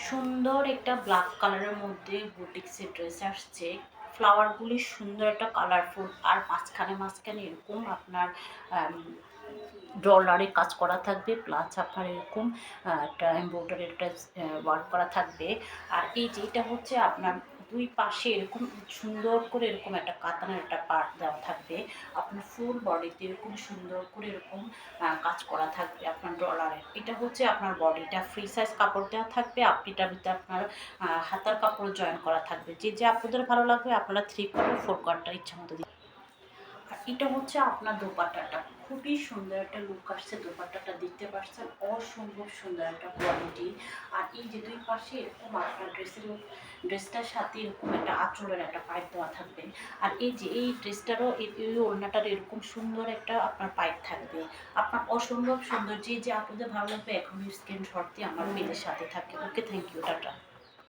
সুন্দর একটা ব্ল্যাক কালারের মধ্যে বুটিক্সের ড্রেস আসছে। ফ্লাওয়ারগুলি সুন্দর একটা কালারফুল, আর মাঝখানে মাঝখানে এরকম আপনার ডলারে কাজ করা থাকবে, প্লাস আপনার এরকম একটা এমব্রয়ডারি একটা ওয়ার্ক করা থাকবে। আর এই যে এটা হচ্ছে আপনার দুই পাশে এরকম সুন্দর করে এরকম একটা কাতানের একটা পার্ট দেওয়া থাকবে। আপনার ফুল বডিতে এরকম সুন্দর করে এরকম কাজ করা থাকবে আপনার ডলারের। এটা হচ্ছে আপনার বডিটা ফ্রি সাইজ কাপড় দেওয়া থাকবে, আপনিটার ভিতরে আপনার হাতার কাপড় জয়েন করা থাকবে। যে যে আপনাদের ভালো লাগবে আপনারা 3/4 4/4 ইচ্ছা মতো। আর এটা হচ্ছে আপনার দোপাট্টাটা, খুবই সুন্দর একটা লুক আসছে। দোপাট্টাটা দেখতে পাচ্ছেন, অসম্ভব সুন্দর একটা কোয়ালিটি। আর এই যে দুই পাশে এরকম আপনার ড্রেসটার সাথে এরকম একটা আঁচলের একটা পাইপ দেওয়া থাকবে। আর এই যে এই ড্রেসটারও এই ওড়নাটার এরকম সুন্দর একটা আপনার পাইপ থাকবে। আপনার অসম্ভব সুন্দর। যে যে আপনাদের ভালো লাগবে এখন স্ক্রিনশট দিয়ে আমার পেজের সাথে থাকে। ওকে, থ্যাংক ইউ, টাটা।